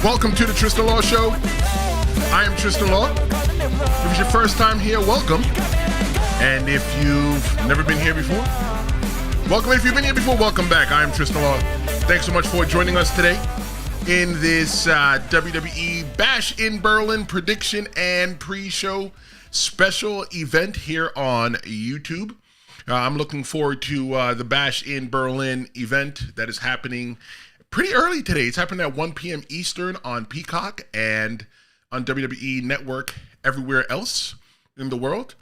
Welcome to the Tristan Law Show. I am Tristan Law. If it's your first time here, welcome. And if you've never been here before, welcome. If you've been here before, welcome back. I am Tristan Law. Thanks so much for joining us today in this WWE Bash in Berlin prediction and pre-show special event here on YouTube. I'm looking forward to the Bash in Berlin event that is happening pretty early today. It's happening at 1 p.m. Eastern on Peacock and on WWE Network everywhere else in the world.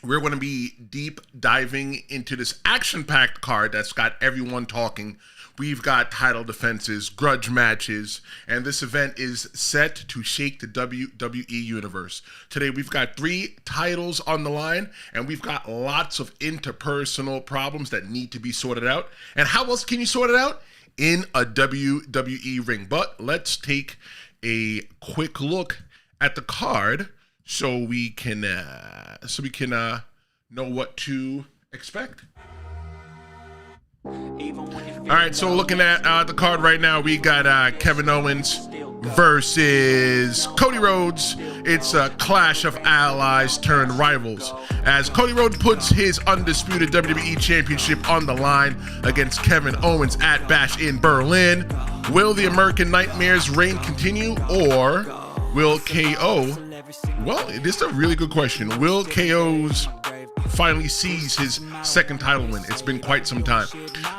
We're going to be deep diving into this action-packed card that's got everyone talking. We've got title defenses, grudge matches, and this event is set to shake the WWE universe. Today we've got 3 titles on the line, and we've got lots of interpersonal problems that need to be sorted out. And how else can you sort it out? In a WWE ring. But let's take a quick look at the card so we can know what to expect. All right, so looking at the card right now, we got Kevin Owens versus Cody Rhodes. It's a clash of allies turned rivals, as Cody Rhodes puts his undisputed WWE Championship on the line against Kevin Owens at Bash in Berlin. Will the American Nightmare's reign continue, or will KO? Well, this is a really good question. Will KO's finally seize his second title win? It's been quite some time.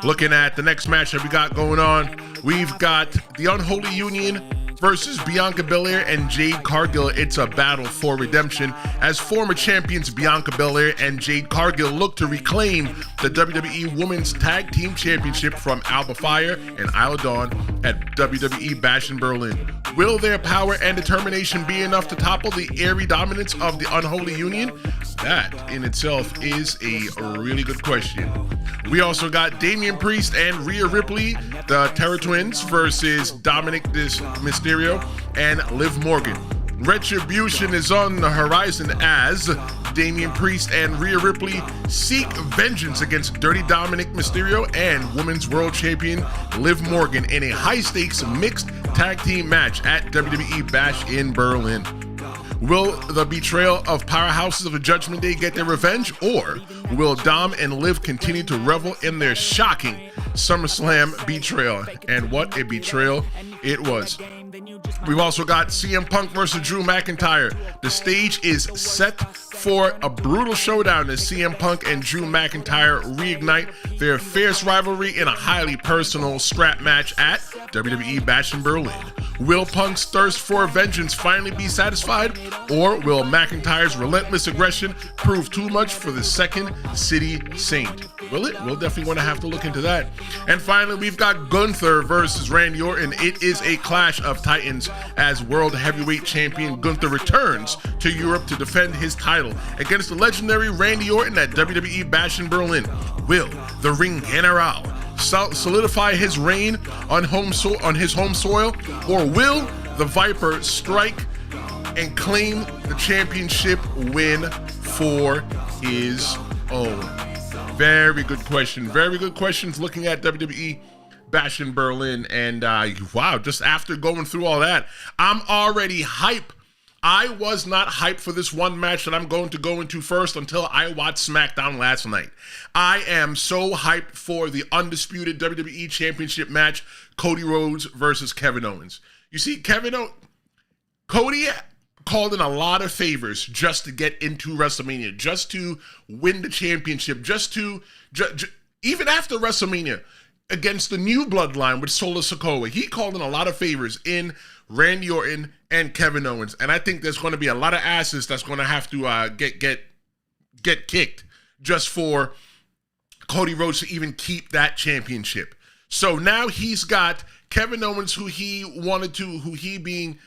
Looking at the next match that we got going on, we've got the Unholy Union versus Bianca, Belair, and Jade Cargill. It's a battle for redemption as former champions Bianca Belair and Jade Cargill look to reclaim the WWE Women's Tag Team Championship from Alba Fire and Isla Dawn at WWE Bash in Berlin. Will their power and determination be enough to topple the airy dominance of the Unholy Union? That in itself is a really good question. We also got Damian Priest and Rhea Ripley, the Terror Twins, versus Dominik, Mysterio, and Liv Morgan. Retribution is on the horizon as Damian Priest and Rhea Ripley seek vengeance against Dirty Dominik Mysterio and Women's World Champion Liv Morgan in a high-stakes mixed tag team match at WWE Bash in Berlin. Will the betrayal of powerhouses of the Judgment Day get their revenge, or will Dom and Liv continue to revel in their shocking SummerSlam betrayal? And what a betrayal it was. We've also got CM Punk versus Drew McIntyre. The stage is set for a brutal showdown as CM Punk and Drew McIntyre reignite their fierce rivalry in a highly personal scrap match at WWE Bash in Berlin. Will Punk's thirst for vengeance finally be satisfied, or will McIntyre's relentless aggression prove too much for the Second City Saint? Will it? We'll definitely want to have to look into that. And finally, we've got Gunther versus Randy Orton. It is a clash of titans as World Heavyweight Champion Gunther returns to Europe to defend his title against the legendary Randy Orton at WWE Bash in Berlin. Will the Ring General solidify his reign on his home soil, or will the Viper strike and claim the championship win for his own? Very good question. Very good questions looking at WWE Bash in Berlin. And wow, just after going through all that, I'm already hype. I was not hyped for this one match that I'm going to go into first until I watched SmackDown last night. I am so hyped for the undisputed WWE Championship match, Cody Rhodes versus Kevin Owens. You see, Cody called in a lot of favors just to get into WrestleMania, just to win the championship, even after WrestleMania against the new bloodline with Solo Sikoa. He called in a lot of favors in Randy Orton and Kevin Owens, and I think there's going to be a lot of asses that's going to have to get kicked just for Cody Rhodes to even keep that championship. So now he's got Kevin Owens, who he being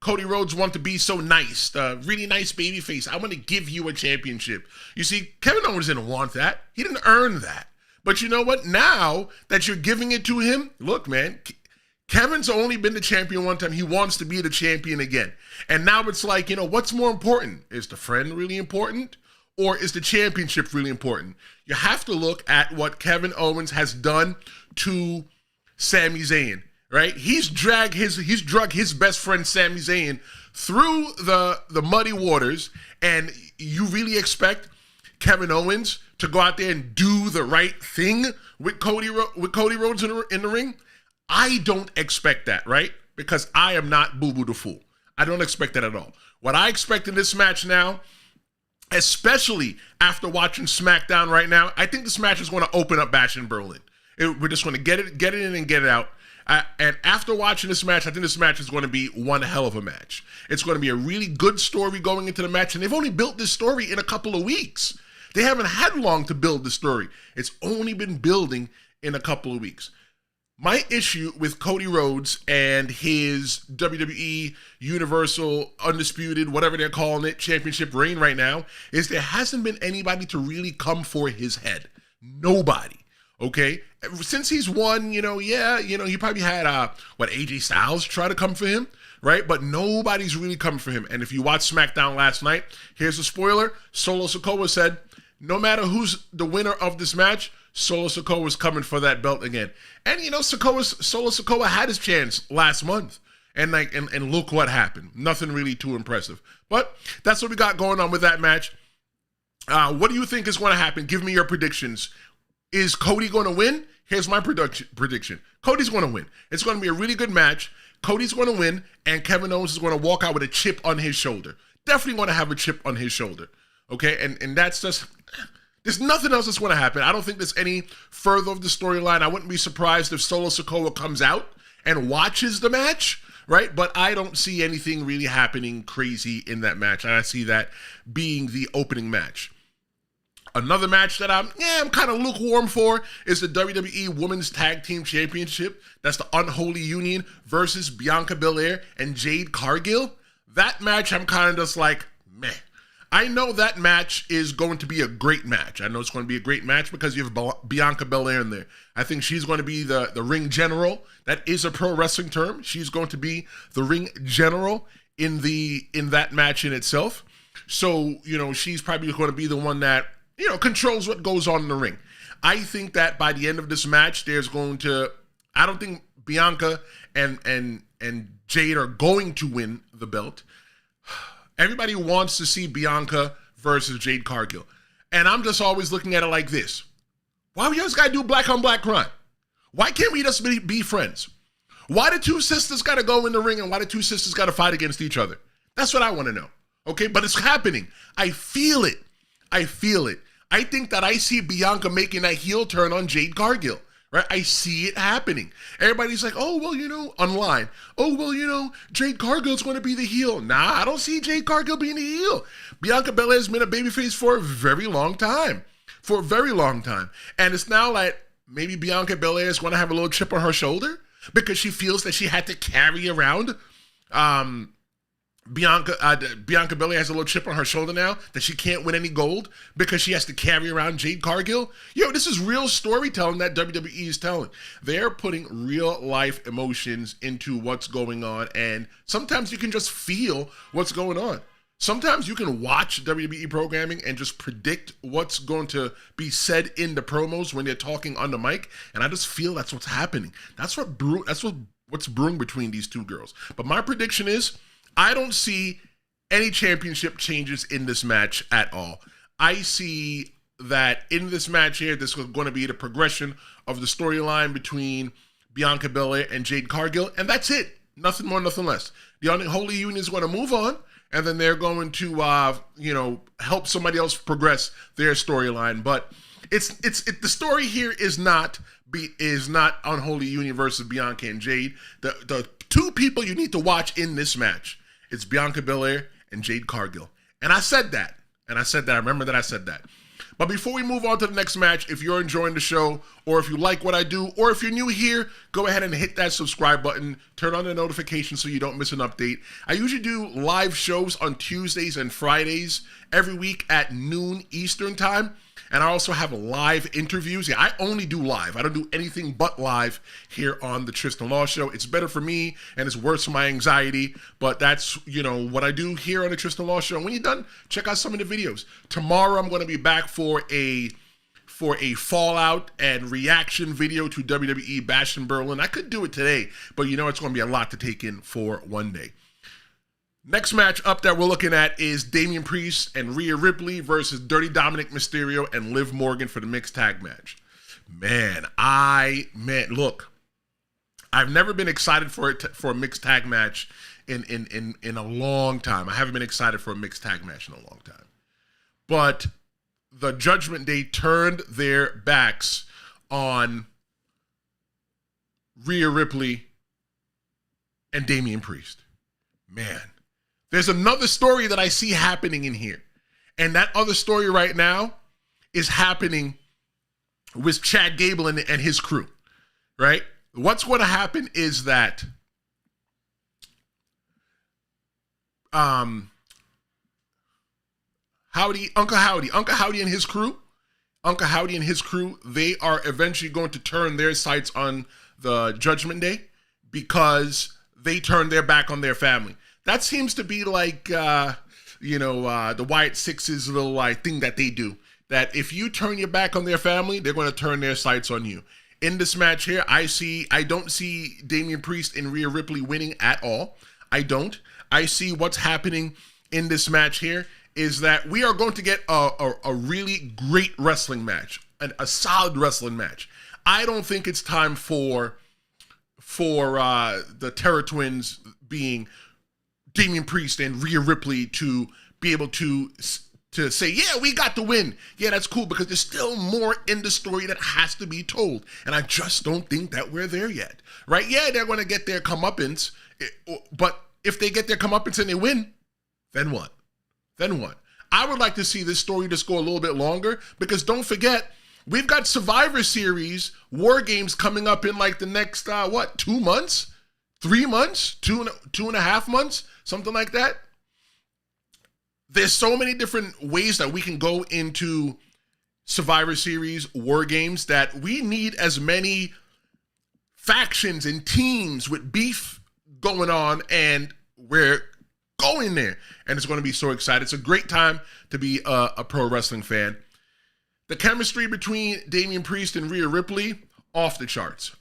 Cody Rhodes wanted to be so nice, really nice babyface. I want to give you a championship. You see, Kevin Owens didn't want that. He didn't earn that. But you know what? Now that you're giving it to him, look, man, Kevin's only been the champion one time. He wants to be the champion again. And now it's like, what's more important? Is the friend really important? Or is the championship really important? You have to look at what Kevin Owens has done to Sami Zayn. right? He's drug his best friend Sami Zayn through the muddy waters, and you really expect Kevin Owens to go out there and do the right thing with Cody Rhodes in the ring? I don't expect that, right? Because I am not Boo Boo the Fool. I don't expect that at all. What I expect in this match now, especially after watching SmackDown right now, I think this match is going to open up Bash in Berlin. We're just going to get it in and get it out. And after watching this match, I think this match is going to be one hell of a match. It's going to be a really good story going into the match, and they've only built this story in a couple of weeks. They haven't had long to build the story. It's only been building in a couple of weeks. My issue with Cody Rhodes and his WWE Universal Undisputed, whatever they're calling it, championship reign right now, is there hasn't been anybody to really come for his head. Nobody. Okay? Since he's won, he probably had, AJ Styles try to come for him, right? But nobody's really coming for him. And if you watch SmackDown last night, here's a spoiler. Solo Sikoa said, no matter who's the winner of this match, Solo Sikoa's coming for that belt again. And Solo Sikoa had his chance last month. And look what happened. Nothing really too impressive. But that's what we got going on with that match. What do you think is going to happen? Give me your predictions. Is Cody going to win? Here's my prediction. Cody's going to win. It's going to be a really good match. Cody's going to win, and Kevin Owens is going to walk out with a chip on his shoulder. Definitely going to have a chip on his shoulder. Okay? And that's just... There's nothing else that's going to happen. I don't think there's any further of the storyline. I wouldn't be surprised if Solo Sikoa comes out and watches the match, right? But I don't see anything really happening crazy in that match. I see that being the opening match. Another match that I'm kind of lukewarm for is the WWE Women's Tag Team Championship. That's the Unholy Union versus Bianca Belair and Jade Cargill. That match, I'm kind of just like, meh. I know that match is going to be a great match. I know it's going to be a great match because you have Bianca Belair in there. I think she's going to be the ring general. That is a pro wrestling term. She's going to be the ring general in that match in itself. So, she's probably going to be the one that, controls what goes on in the ring. I think that by the end of this match, I don't think Bianca and Jade are going to win the belt. Everybody wants to see Bianca versus Jade Cargill. And I'm just always looking at it like this. Why we always got to do black on black crime? Why can't we just be friends? Why the two sisters got to go in the ring and why the two sisters got to fight against each other? That's what I want to know. Okay, but it's happening. I feel it. I think that I see Bianca making that heel turn on Jade Cargill. Right? I see it happening. Everybody's like, online. Jade Cargill's going to be the heel. Nah, I don't see Jade Cargill being the heel. Bianca Belair's been a babyface for a very long time. And it's now like maybe Bianca Belair is going to have a little chip on her shoulder because she feels that she had to carry around Bianca Belair has a little chip on her shoulder now that she can't win any gold because she has to carry around Jade Cargill. This is real storytelling that WWE is telling. They're putting real life emotions into what's going on, and sometimes you can just feel what's going on. Sometimes you can watch WWE programming and just predict what's going to be said in the promos when they're talking on the mic, and I just feel that's what's happening. That's what's brewing between these two girls. But my prediction is I don't see any championship changes in this match at all. I see that in this match here, this is going to be the progression of the storyline between Bianca Belair and Jade Cargill, and that's it. Nothing more, nothing less. The Unholy Union is going to move on, and then they're going to, help somebody else progress their storyline. But the story here is not Unholy Union versus Bianca and Jade. The two people you need to watch in this match, it's Bianca Belair and Jade Cargill. And I said that. I remember that I said that. But before we move on to the next match, if you're enjoying the show, or if you like what I do, or if you're new here, go ahead and hit that subscribe button. Turn on the notifications so you don't miss an update. I usually do live shows on Tuesdays and Fridays every week at noon Eastern time. And I also have live interviews. Yeah, I only do live. I don't do anything but live here on the Tristan Law Show. It's better for me and it's worse for my anxiety. But that's, what I do here on the Tristan Law Show. And when you're done, check out some of the videos. Tomorrow I'm going to be back for for a fallout and reaction video to WWE Bash in Berlin. I could do it today, but you know it's going to be a lot to take in for one day. Next match up that we're looking at is Damian Priest and Rhea Ripley versus Dirty Dominik, Mysterio, and Liv Morgan for the mixed tag match. Man, look, I've never been excited for a mixed tag match in a long time. I haven't been excited for a mixed tag match in a long time. But the Judgment Day turned their backs on Rhea Ripley and Damian Priest. Man, there's another story that I see happening in here. And that other story right now is happening with Chad Gable and his crew, right? What's going to happen is that Uncle Howdy and his crew, they are eventually going to turn their sights on the Judgment Day because they turned their back on their family. That seems to be like, the Wyatt Six's little thing that they do. That if you turn your back on their family, they're going to turn their sights on you. In this match here, I don't see Damian Priest and Rhea Ripley winning at all. I don't. I see what's happening in this match here is that we are going to get a really great wrestling match, a solid wrestling match. I don't think it's time for the Terror Twins being Damian Priest and Rhea Ripley to be able to say, yeah, we got the win. Yeah, that's cool because there's still more in the story that has to be told. And I just don't think that we're there yet, right? Yeah, they're going to get their comeuppance, but if they get their comeuppance and they win, then what? Then what? I would like to see this story just go a little bit longer because don't forget, we've got Survivor Series War Games coming up in like the next, 2 months? 3 months? Two and a half months? Something like that. There's so many different ways that we can go into Survivor Series War Games that we need as many factions and teams with beef going on, and we're going there. And it's going to be so exciting. It's a great time to be a pro wrestling fan. The chemistry between Damian Priest and Rhea Ripley, off the charts.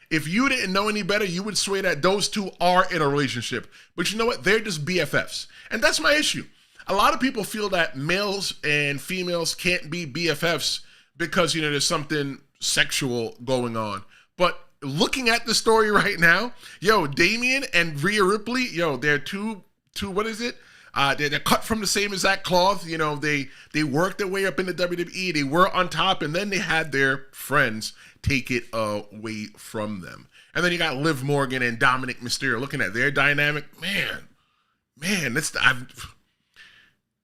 If you didn't know any better, you would swear that those two are in a relationship. But you know what? They're just BFFs. And that's my issue. A lot of people feel that males and females can't be BFFs because, there's something sexual going on. But looking at the story right now, Damian and Rhea Ripley, they're two, what is it? They're cut from the same exact cloth. They worked their way up in the WWE. They were on top, and then they had their friends take it away from them. And then you got Liv Morgan and Dominik Mysterio. Looking at their dynamic, man,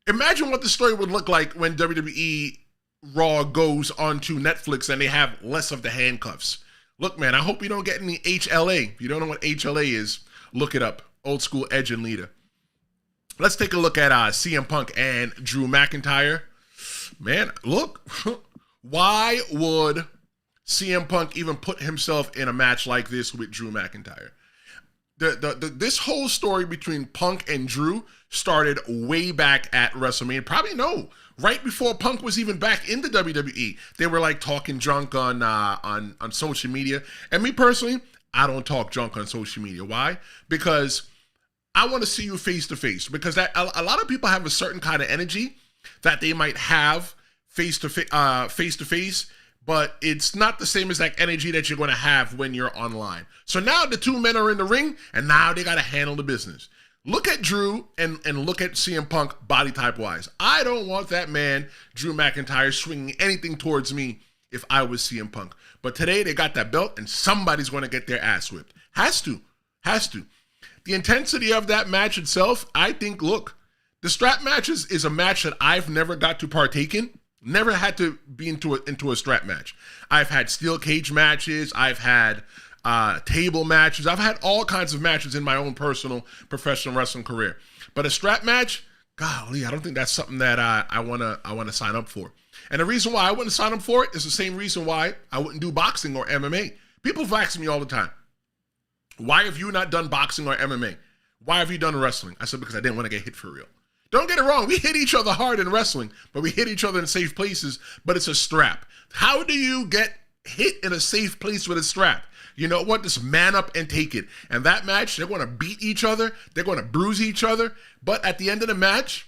imagine what the story would look like when WWE Raw goes onto Netflix and they have less of the handcuffs. Look, man, I hope you don't get any HLA. If you don't know what HLA is, look it up. Old school Edge and Lita. Let's take a look at CM Punk and Drew McIntyre. Man, look, why would CM Punk even put himself in a match like this with Drew McIntyre? This whole story between Punk and Drew started way back at WrestleMania. Probably right before Punk was even back in the WWE. They were like talking junk on social media. And me personally, I don't talk junk on social media. Why? Because I want to see you face to face. Because a lot of people have a certain kind of energy that they might have face to face. But it's not the same exact energy that you're going to have when you're online. So now the two men are in the ring, and now they got to handle the business. Look at Drew and look at CM Punk body type wise. I don't want that man, Drew McIntyre, swinging anything towards me if I was CM Punk. But today they got that belt, and somebody's going to get their ass whipped. Has to. The intensity of that match itself, I think, look, the strap match is a match that I've never got to partake in. Never had to be into a strap match. I've had steel cage matches. I've had table matches. I've had all kinds of matches in my own personal professional wrestling career. But a strap match, golly, I don't think that's something that I wanna sign up for. And the reason why I wouldn't sign up for it is the same reason why I wouldn't do boxing or MMA. People have asked me all the time, why have you not done boxing or MMA? Why have you done wrestling? I said, because I didn't want to get hit for real. Don't get it wrong. We hit each other hard in wrestling, but we hit each other in safe places, but it's a strap. How do you get hit in a safe place with a strap? You know what? Just man up and take it. And that match, they're going to beat each other. They're going to bruise each other. But at the end of the match,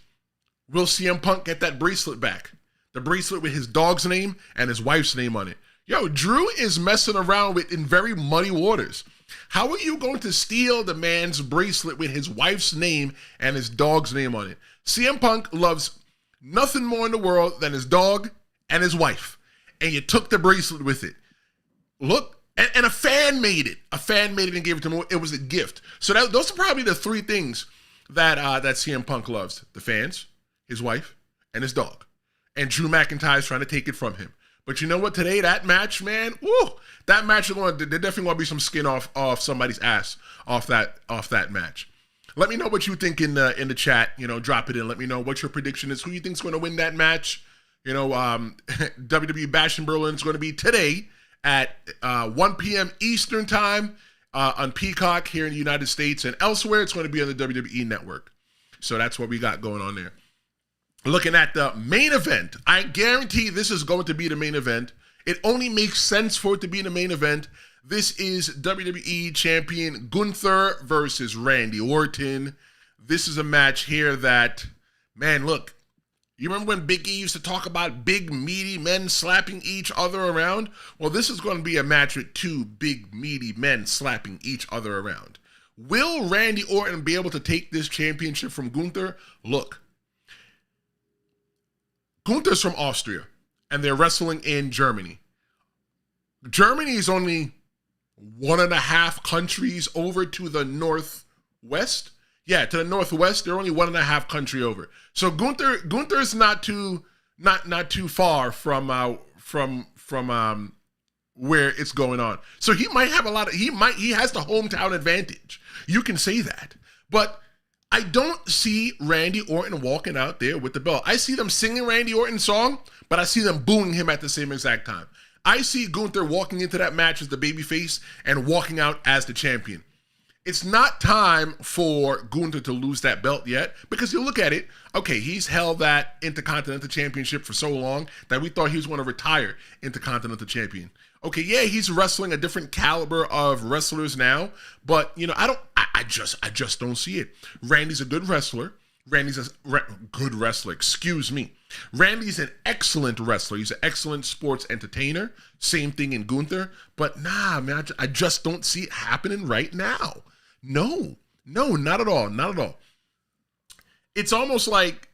will CM Punk get that bracelet back? The bracelet with his dog's name and his wife's name on it. Yo, Drew is messing around with in very muddy waters. How are you going to steal the man's bracelet with his wife's name and his dog's name on it? CM Punk loves nothing more in the world than his dog and his wife. And you took the bracelet with it. Look, and a fan made it. A fan made it and gave it to him. It was a gift. So those are probably the three things that CM Punk loves. The fans, his wife, and his dog. And Drew McIntyre's trying to take it from him. But you know what? Today, that match, man, woo, that match, they're definitely going to be some skin off somebody's ass off that match. Let me know what you think in the chat. You know, drop it in. Let me know what your prediction is. Who you think's going to win that match? You know, WWE Bash in Berlin is going to be today at 1 p.m. Eastern time on Peacock here in the United States, and elsewhere it's going to be on the WWE Network. So that's what we got going on there. Looking at the main event, I guarantee this is going to be the main event. It only makes sense for it to be the main event. This is WWE Champion Gunther versus Randy Orton. This is a match here that, man, look, you remember when Big E used to talk about big, meaty men slapping each other around? Well, this is going to be a match with two big, meaty men slapping each other around. Will Randy Orton be able to take this championship from Gunther? Look, Gunther's from Austria, and they're wrestling in Germany. Germany is only 1.5 countries over to the northwest. Yeah, to the northwest, they're only 1.5 country over. So Gunther's not too far from where it's going on. So he might have he has the hometown advantage. You can say that. But I don't see Randy Orton walking out there with the belt. I see them singing Randy Orton's song, but I see them booing him at the same exact time. I see Gunther walking into that match as the babyface and walking out as the champion. It's not time for Gunther to lose that belt yet, because you look at it, okay, he's held that Intercontinental Championship for so long that we thought he was going to retire Intercontinental Champion. Okay, yeah, he's wrestling a different caliber of wrestlers now, but you know, I just don't see it. Randy's a good wrestler. Randy's a good wrestler, excuse me. Randy's an excellent wrestler. He's an excellent sports entertainer. Same thing in Gunther. But nah, man, I just don't see it happening right now. No, not at all. Not at all. It's almost like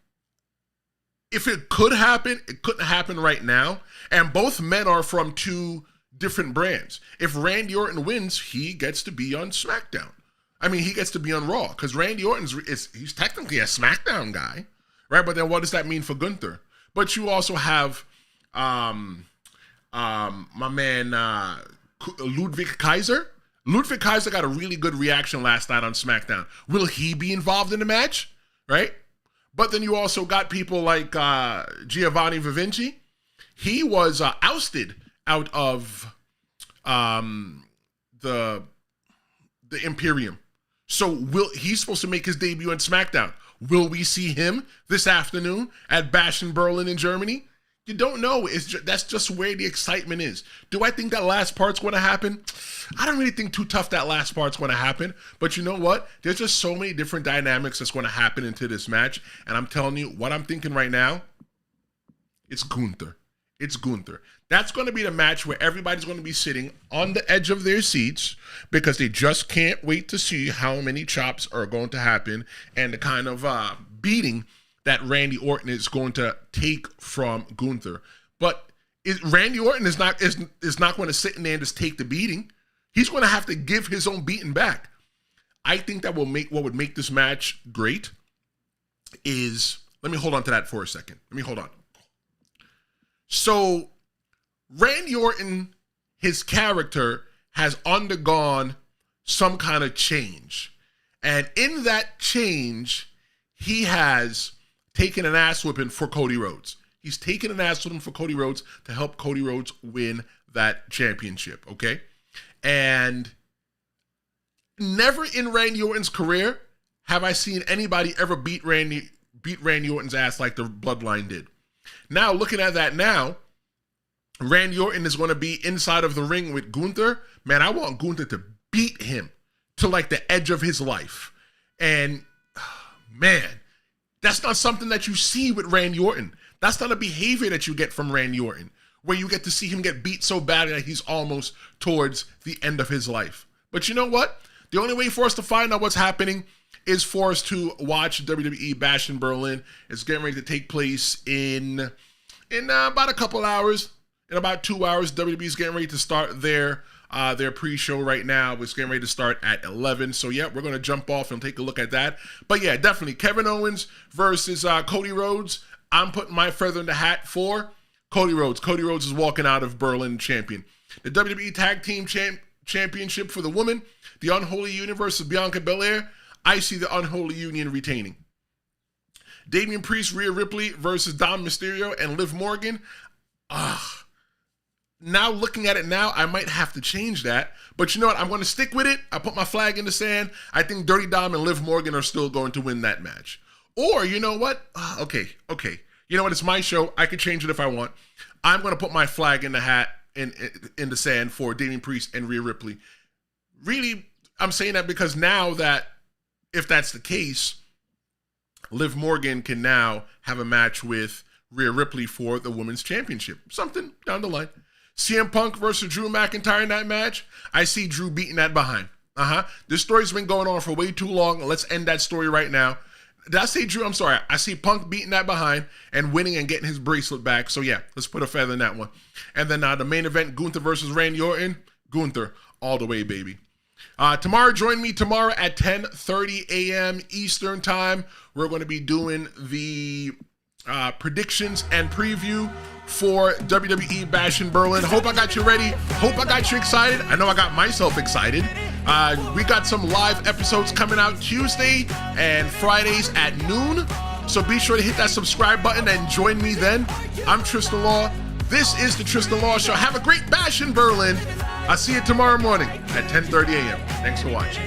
if it could happen, it couldn't happen right now. And both men are from two different brands. If Randy Orton wins, he gets to be on SmackDown. I mean, he gets to be on Raw, because Randy Orton's he's technically a SmackDown guy, right? But then what does that mean for Gunther? But you also have my man Ludwig Kaiser. Ludwig Kaiser got a really good reaction last night on SmackDown. Will he be involved in the match? Right? But then you also got people like Giovanni Vinci. He was ousted out of the Imperium. So he's supposed to make his debut on SmackDown. Will we see him this afternoon at Bash in Berlin in Germany? You don't know. That's just where the excitement is. Do I think that last part's going to happen? I don't really think too tough that last part's going to happen. But you know what? There's just so many different dynamics that's going to happen into this match. And I'm telling you, what I'm thinking right now, it's Gunther. It's Gunther. That's going to be the match where everybody's going to be sitting on the edge of their seats because they just can't wait to see how many chops are going to happen and the kind of beating that Randy Orton is going to take from Gunther. But Randy Orton is not going to sit in there and just take the beating. He's going to have to give his own beating back. I think that what would make this match great is, let me hold on to that for a second. Let me hold on. So Randy Orton, his character, has undergone some kind of change. And in that change, he has taken an ass whipping for Cody Rhodes. He's taken an ass whipping for Cody Rhodes to help Cody Rhodes win that championship, okay? And never in Randy Orton's career have I seen anybody ever beat Randy beat Randy Orton's ass like the Bloodline did. Now, looking at that now, Randy Orton is going to be inside of the ring with Gunther. Man, I want Gunther to beat him to like the edge of his life. And man, that's not something that you see with Randy Orton. That's not a behavior that you get from Randy Orton, where you get to see him get beat so badly that he's almost towards the end of his life. But you know what? The only way for us to find out what's happening is for us to watch WWE Bash in Berlin. It's getting ready to take place in about a couple hours. In about 2 hours, WWE is getting ready to start their pre-show right now. It's getting ready to start at 11. So, yeah, we're going to jump off and take a look at that. But, yeah, definitely Kevin Owens versus Cody Rhodes. I'm putting my feather in the hat for Cody Rhodes. Cody Rhodes is walking out of Berlin champion. The WWE Tag Team Championship for the women, the Unholy Union versus Bianca Belair. I see the Unholy Union retaining. Damian Priest, Rhea Ripley versus Dom Mysterio and Liv Morgan. Now looking at it now, I might have to change that. But you know what? I'm going to stick with it. I put my flag in the sand. I think Dirty Dom and Liv Morgan are still going to win that match. Or, you know what? Okay. You know what? It's my show. I can change it if I want. I'm going to put my flag in the hat, in the sand for Damian Priest and Rhea Ripley. Really, I'm saying that because now that, if that's the case, Liv Morgan can now have a match with Rhea Ripley for the Women's Championship. Something down the line. CM Punk versus Drew McIntyre in that match. I see Drew beating that behind. This story's been going on for way too long. Let's end that story right now. Did I say Drew? I'm sorry. I see Punk beating that behind and winning and getting his bracelet back. So, yeah, let's put a feather in that one. And then the main event, Gunther versus Randy Orton. Gunther all the way, baby. Tomorrow, join me tomorrow at 10:30 a.m. Eastern Time. We're going to be doing the predictions and preview for WWE Bash in Berlin. Hope I got you ready. Hope I got you excited. I know I got myself excited. We got some live episodes coming out Tuesday and Fridays at noon. So be sure to hit that subscribe button and join me then. I'm Tristan Law. This is the Tristan Law Show. Have a great Bash in Berlin. I'll see you tomorrow morning at 10:30 a.m. Thanks for watching.